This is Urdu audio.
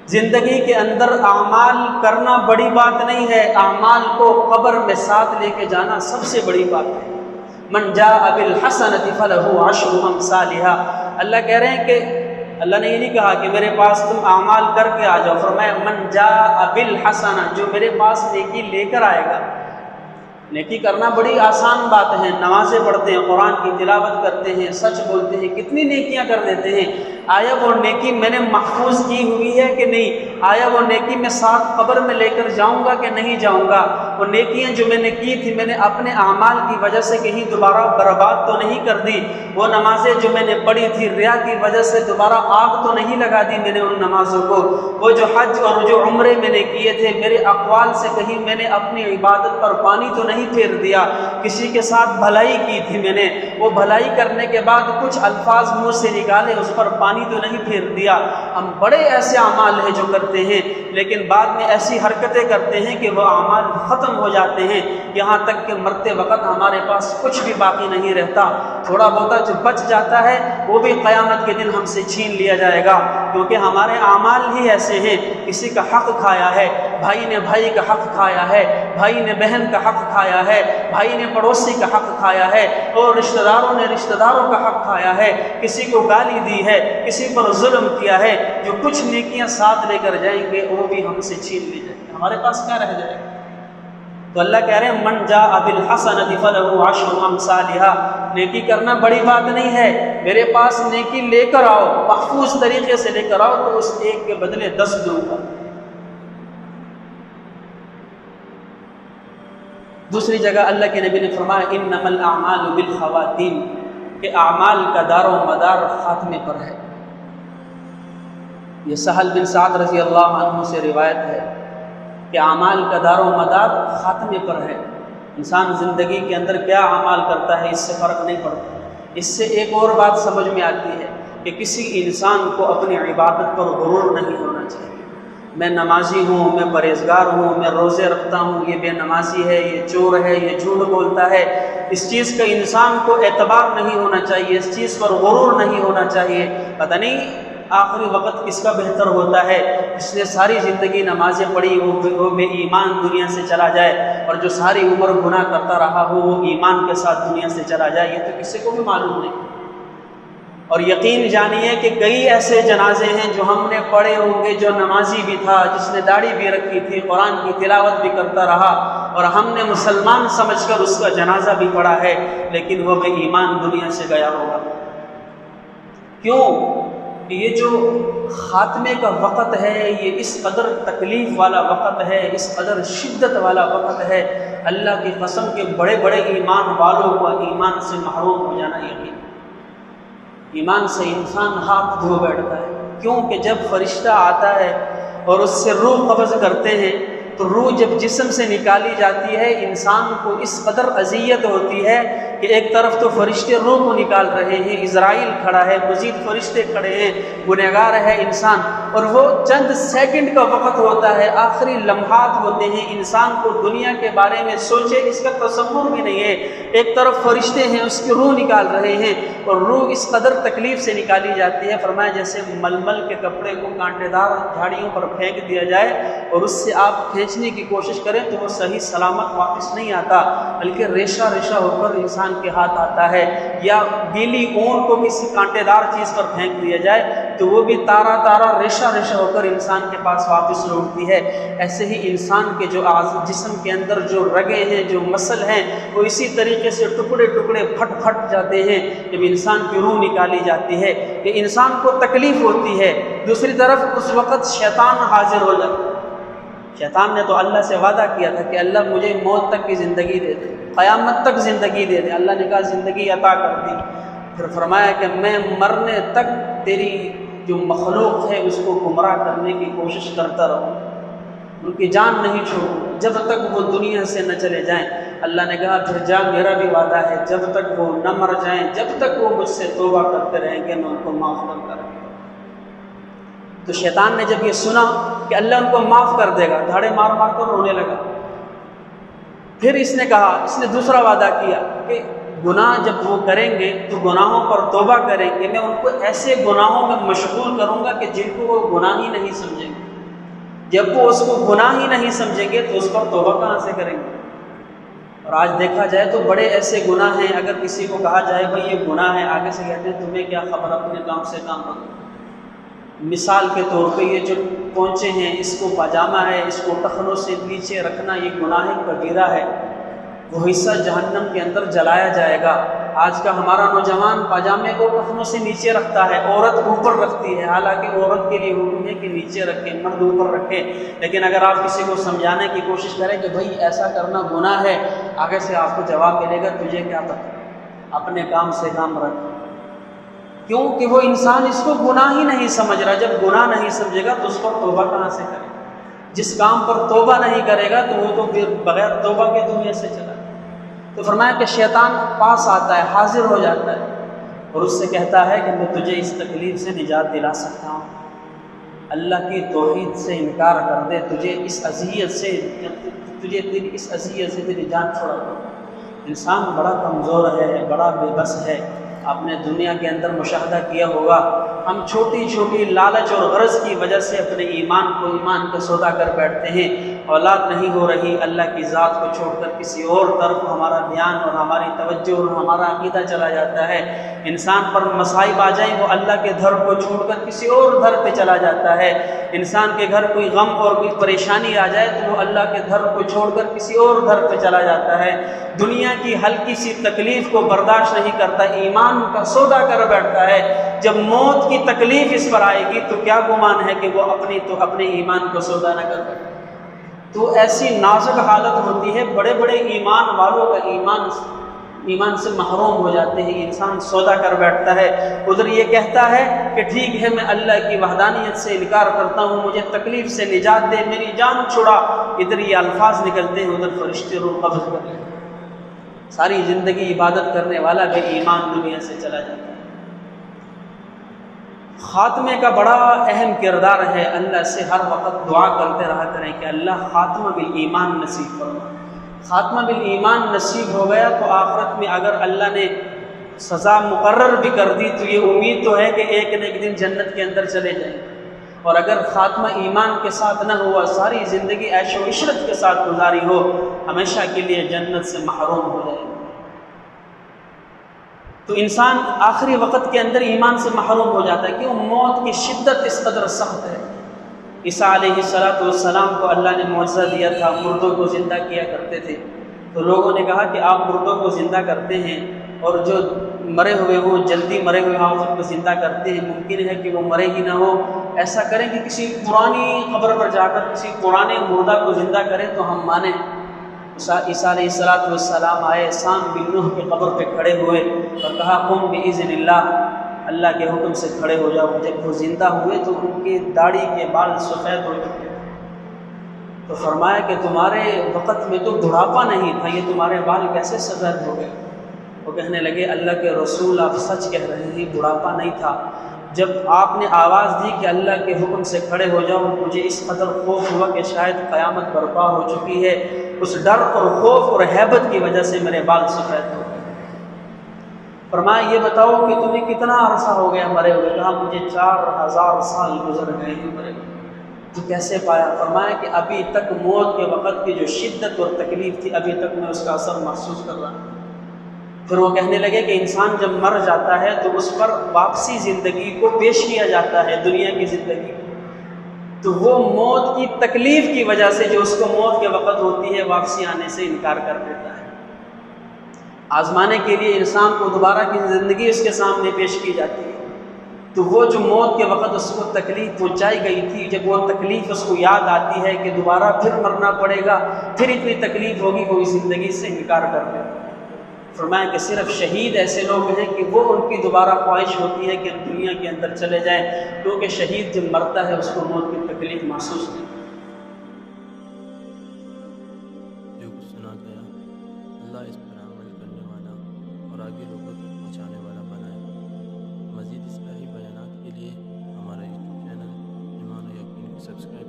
زندگی کے اندر اعمال کرنا بڑی بات نہیں ہے، اعمال کو قبر میں ساتھ لے کے جانا سب سے بڑی بات ہے۔ من جاء بالحسنۃ فلہ عشر امثالھا، اللہ کہہ رہے ہیں کہ اللہ نے یہ نہیں کہا کہ میرے پاس تم اعمال کر کے آ جاؤ، فرمایا من جاء بالحسنہ، جو میرے پاس نیکی لے کر آئے گا۔ نیکی کرنا بڑی آسان بات ہے، نمازیں پڑھتے ہیں، قرآن کی تلاوت کرتے ہیں، سچ بولتے ہیں، کتنی نیکیاں کر دیتے ہیں، آیا وہ نیکی میں نے محفوظ کی ہوئی ہے کہ نہیں؟ آیا وہ نیکی میں ساتھ قبر میں لے کر جاؤں گا کہ نہیں جاؤں گا؟ وہ نیکیاں جو میں نے کی تھی، میں نے اپنے اعمال کی وجہ سے کہیں دوبارہ برباد تو نہیں کر دی؟ وہ نمازیں جو میں نے پڑھی تھی، ریا کی وجہ سے دوبارہ آگ تو نہیں لگا دی میں نے ان نمازوں کو؟ وہ جو حج اور جو عمرے میں نے کیے تھے، میرے اقوال سے کہیں میں نے اپنی عبادت پر پانی تو نہیں پھیر دیا؟ کسی کے ساتھ بھلائی کی تھی میں نے، وہ بھلائی کرنے کے بعد کچھ الفاظ منہ سے نکالے، اس پر پانی تو نہیں پھیر دیا؟ ہم بڑے ایسے اعمال ہیں جو کرتے ہیں، لیکن بعد میں ایسی حرکتیں کرتے ہیں کہ وہ اعمال ختم ہو جاتے ہیں، یہاں تک کہ مرتے وقت ہمارے پاس کچھ بھی باقی نہیں رہتا۔ تھوڑا بہت جو بچ جاتا ہے وہ بھی قیامت کے دن ہم سے چھین لیا جائے گا، کیونکہ ہمارے اعمال ہی ایسے ہیں۔ کسی کا حق کھایا ہے، بھائی نے بھائی کا حق کھایا ہے، بھائی نے بہن کا حق کھایا ہے، بھائی نے پڑوسی کا حق کھایا ہے، اور رشتہ داروں نے رشتہ داروں کا حق کھایا ہے، کسی کو گالی دی ہے، کسی پر ظلم کیا ہے، جو کچھ نیکیاں ساتھ لے کر جائیں گے وہ بھی ہم سے چھین لی جائیں گے، ہمارے پاس کیا رہ جائے گا؟ تو اللہ کہہ رہے ہیں من جاء بالحسنۃ فلہ عشر امثالھا، نیکی کرنا بڑی بات نہیں ہے، میرے پاس نیکی لے کر آؤ، محفوظ طریقے سے لے کر آؤ تو اس ایک کے بدلے 10 دوں گا۔ دوسری جگہ اللہ کے نبی نے فرمایا انما الاعمال بالخواتیم، کہ اعمال کا دار و مدار خاتمے پر ہے۔ یہ سہل بن سعد رضی اللہ عنہ سے روایت ہے کہ اعمال کا دار و مدار خاتمے پر ہے۔ انسان زندگی کے اندر کیا اعمال کرتا ہے اس سے فرق نہیں پڑتا۔ اس سے ایک اور بات سمجھ میں آتی ہے کہ کسی انسان کو اپنی عبادت پر غرور نہیں ہونا چاہیے۔ میں نمازی ہوں، میں پرہیزگار ہوں، میں روزے رکھتا ہوں، یہ بے نمازی ہے، یہ چور ہے، یہ جھوٹ بولتا ہے، اس چیز کا انسان کو اعتبار نہیں ہونا چاہیے، اس چیز پر غرور نہیں ہونا چاہیے۔ پتہ نہیں آخری وقت کس کا بہتر ہوتا ہے، جس نے ساری زندگی نمازیں پڑھی وہ بے ایمان دنیا سے چلا جائے، اور جو ساری عمر گناہ کرتا رہا ہو وہ ایمان کے ساتھ دنیا سے چلا جائے، یہ تو کسی کو بھی معلوم نہیں۔ اور یقین جانیے کہ کئی ایسے جنازے ہیں جو ہم نے پڑھے ہوں گے، جو نمازی بھی تھا، جس نے داڑھی بھی رکھی تھی، قرآن کی تلاوت بھی کرتا رہا، اور ہم نے مسلمان سمجھ کر اس کا جنازہ بھی پڑھا ہے، لیکن وہ بے ایمان دنیا سے گیا ہوگا۔ کیوں؟ کہ یہ جو خاتمے کا وقت ہے، یہ اس قدر تکلیف والا وقت ہے، اس قدر شدت والا وقت ہے، اللہ کی قسم کے بڑے بڑے ایمان والوں کو ایمان سے محروم ہو جانا یقین۔ ایمان سے انسان ہاتھ دھو بیٹھتا ہے، کیونکہ جب فرشتہ آتا ہے اور اس سے روح قبض کرتے ہیں تو روح جب جسم سے نکالی جاتی ہے، انسان کو اس قدر اذیت ہوتی ہے کہ ایک طرف تو فرشتے روح کو نکال رہے ہیں، عزرائیل کھڑا ہے، مزید فرشتے کھڑے ہیں، گنہگار ہے انسان، اور وہ چند سیکنڈ کا وقت ہوتا ہے، آخری لمحات ہوتے ہیں، انسان کو دنیا کے بارے میں سوچے اس کا تصور بھی نہیں ہے۔ ایک طرف فرشتے ہیں اس کی روح نکال رہے ہیں، اور روح اس قدر تکلیف سے نکالی جاتی ہے، فرمایا جیسے ململ کے کپڑے کو کانٹے دار جھاڑیوں پر پھینک دیا جائے اور اس سے آپ کھینچنے کی کوشش کریں تو وہ صحیح سلامت واپس نہیں آتا، بلکہ ریشہ ریشہ ہو کر انسان کے ہاتھ آتا ہے، یا گیلی اون کو کسی کانٹے دار چیز پر پھینک دیا جائے تو وہ بھی تارا تارا ریشہ ریشہ ہو کر انسان کے پاس واپس لوٹتی ہے۔ ایسے ہی انسان کے جو جسم کے اندر جو رگیں ہیں، جو مسل ہیں، وہ اسی طریقے سے ٹکڑے ٹکڑے پھٹ پھٹ جاتے ہیں جب انسان کی روح نکالی جاتی ہے، کہ انسان کو تکلیف ہوتی ہے۔ دوسری طرف اس وقت شیطان حاضر ہو جاتا ہے۔ شیطان نے تو اللہ سے وعدہ کیا تھا کہ اللہ مجھے موت تک کی زندگی دے دے، قیامت تک زندگی دے دے، اللہ نے کہا زندگی عطا کر دی، پھر فرمایا کہ میں مرنے تک تیری جو مخلوق ہے اس کو گمراہ کرنے کی کوشش کرتا رہوں، ان کی جان نہیں چھوڑوں جب تک وہ دنیا سے نہ چلے جائیں۔ اللہ نے کہا پھر جا، میرا بھی وعدہ ہے جب تک وہ نہ مر جائیں، جب تک وہ مجھ سے توبہ کرتے رہیں گے میں ان کو معاف کرتا رہوں گا۔ تو شیطان نے جب یہ سنا کہ اللہ ان کو معاف کر دے گا، دھاڑے مار مار کر رونے لگا۔ پھر اس نے کہا، اس نے دوسرا وعدہ کیا کہ گناہ جب وہ کریں گے تو گناہوں پر توبہ کریں گے، میں ان کو ایسے گناہوں میں مشغول کروں گا کہ جن کو وہ گناہ ہی نہیں سمجھیں گے۔ جب وہ اس کو گناہ ہی نہیں سمجھیں گے تو اس پر توبہ کہاں سے کریں گے؟ اور آج دیکھا جائے تو بڑے ایسے گناہ ہیں، اگر کسی کو کہا جائے بھائی یہ گناہ ہے، آگے سے کہتے ہیں تمہیں کیا خبر، اپنے کام سے کام رکھو۔ مثال کے طور پہ یہ جو پونچے ہیں، اس کو پاجامہ ہے، اس کو ٹخنوں سے نیچے رکھنا، یہ گناہ کبیرہ ہے، وہ حصہ جہنم کے اندر جلایا جائے گا۔ آج کا ہمارا نوجوان پاجامے کو ٹخنوں سے نیچے رکھتا ہے، عورت اوپر رکھتی ہے، حالانکہ عورت کے لیے حکم ہے کہ نیچے رکھے، مرد اوپر رکھے۔ لیکن اگر آپ کسی کو سمجھانے کی کوشش کریں کہ بھائی ایسا کرنا گناہ ہے، آگے سے آپ کو جواب ملے گا تجھے کیا پتہ، اپنے کام سے کام رکھ۔ کیونکہ وہ انسان اس کو گناہ ہی نہیں سمجھ رہا۔ جب گناہ نہیں سمجھے گا تو اس پر توبہ کہاں سے کرے؟ جس کام پر توبہ نہیں کرے گا تو وہ تو پھر بغیر توبہ کے دنیا سے چلا۔ تو فرمایا کہ شیطان پاس آتا ہے، حاضر ہو جاتا ہے اور اس سے کہتا ہے کہ میں تجھے اس تکلیف سے نجات دلا سکتا ہوں، اللہ کی توحید سے انکار کر دے، تجھے اس اذیت سے تیری جان چھڑا دو۔ انسان بڑا کمزور ہے، بڑا بے بس ہے۔ آپ نے دنیا کے اندر مشاہدہ کیا ہوگا، ہم چھوٹی چھوٹی لالچ اور غرض کی وجہ سے اپنے ایمان کا سودا کر بیٹھتے ہیں۔ اولاد نہیں ہو رہی، اللہ کی ذات کو چھوڑ کر کسی اور طرف ہمارا دھیان اور ہماری توجہ اور ہمارا عقیدہ چلا جاتا ہے۔ انسان پر مصائب آ جائیں، وہ اللہ کے دھر کو چھوڑ کر کسی اور دھر پہ چلا جاتا ہے۔ انسان کے گھر کوئی غم اور کوئی پریشانی آ جائے تو وہ اللہ کے دھر کو چھوڑ کر کسی اور دھر پہ چلا جاتا ہے۔ دنیا کی ہلکی سی تکلیف کو برداشت نہیں کرتا، ایمان کا سودا کر بیٹھتا ہے۔ جب موت کی تکلیف اس پر آئے گی تو کیا گمان ہے کہ وہ اپنے ایمان کو سودا نہ کر بیٹھے۔ تو ایسی نازک حالت ہوتی ہے، بڑے بڑے ایمان والوں کا ایمان سے محروم ہو جاتے ہیں، انسان سودا کر بیٹھتا ہے۔ ادھر یہ کہتا ہے کہ ٹھیک ہے میں اللہ کی وحدانیت سے انکار کرتا ہوں، مجھے تکلیف سے نجات دے، میری جان چھڑا، ادھر یہ الفاظ نکلتے ہیں، ادھر فرشتے روح قبض کر لیتے ہیں۔ ساری زندگی عبادت کرنے والا بے ایمان دنیا سے چلا جاتا ہے۔ خاتمے کا بڑا اہم کردار ہے، اللہ سے ہر وقت دعا کرتے رہا کریں کہ اللہ خاتمہ بالایمان نصیب فرما۔ خاتمہ بالایمان نصیب ہو گیا تو آخرت میں اگر اللہ نے سزا مقرر بھی کر دی تو یہ امید تو ہے کہ ایک نہ ایک دن جنت کے اندر چلے جائیں، اور اگر خاتمہ ایمان کے ساتھ نہ ہوا، ساری زندگی عیش و عشرت کے ساتھ گزاری ہو، ہمیشہ کے لیے جنت سے محروم ہو جائے۔ تو انسان آخری وقت کے اندر ایمان سے محروم ہو جاتا ہے، کیوں؟ موت کی شدت اس قدر سخت ہے۔ عیسیٰ علیہ السلام کو اللہ نے معجزہ دیا تھا، مردوں کو زندہ کیا کرتے تھے۔ تو لوگوں نے کہا کہ آپ مردوں کو زندہ کرتے ہیں اور جو مرے ہوئے ہوں، جلدی مرے ہوئے ہوں، آپ ان کو زندہ کرتے ہیں، ممکن ہے کہ وہ مرے ہی نہ ہو، ایسا کریں کہ کسی پرانی قبر پر جا کر کسی پرانے مردہ کو زندہ کریں تو ہم مانیں۔ عیسیٰ علیہ السلام آئے، سام بن نوح کی قبر پہ کھڑے ہوئے اور کہا قم بإذن اللہ کے حکم سے کھڑے ہو جاؤ۔ جب وہ زندہ ہوئے تو ان کی داڑھی کے بال سفید ہو چکے، تو فرمایا کہ تمہارے وقت میں تو بڑھاپا نہیں تھا، یہ تمہارے بال کیسے سفید ہو گئے؟ وہ کہنے لگے اللہ کے رسول آپ سچ کہہ رہے ہیں، بڑھاپا نہیں تھا۔ جب آپ نے آواز دی کہ اللہ کے حکم سے کھڑے ہو جاؤ، مجھے اس قدر خوف ہوا کہ شاید قیامت برپا ہو چکی ہے۔ اس ڈر اور خوف اور ہیبت کی وجہ سے میرے بال سفید ہو گئے۔ فرمایا یہ بتاؤ کہ تمہیں کتنا عرصہ ہو گیا مرے ہوئے؟ کہا مجھے 4000 سال گزر گئے ہیں مرے ہوئے۔ تو کیسے پایا؟ فرمایا کہ ابھی تک موت کے وقت کی جو شدت اور تکلیف تھی، ابھی تک میں اس کا اثر محسوس کر رہا ہوں۔ پھر وہ کہنے لگے کہ انسان جب مر جاتا ہے تو اس پر واپسی زندگی کو پیش کیا جاتا ہے، دنیا کی زندگی، تو وہ موت کی تکلیف کی وجہ سے جو اس کو موت کے وقت ہوتی ہے، واپسی آنے سے انکار کر دیتا ہے۔ آزمانے کے لیے انسان کو دوبارہ کی زندگی اس کے سامنے پیش کی جاتی ہے، تو وہ جو موت کے وقت اس کو تکلیف پہنچائی گئی تھی، جب وہ تکلیف اس کو یاد آتی ہے کہ دوبارہ پھر مرنا پڑے گا، پھر اتنی تکلیف ہوگی، وہ اس زندگی سے انکار کر دیتا ہے۔ فرمایا کہ صرف شہید ایسے لوگ ہیں کہ وہ ان کی دوبارہ خواہش ہوتی ہے کہ ہم دنیا کے اندر چلے جائیں، کیونکہ شہید جب مرتا ہے اس کو موت کی تکلیف محسوس نہیں۔ جو کچھ سنا گیا اللہ اس پر عمل کرنے والا اور آگے لوگوں تک پہنچانے والا بنائے۔ مزید اصلاحی بیانات کے لیے ہمارا یوٹیوب چینل ایمان و یقین کو سبسکرائب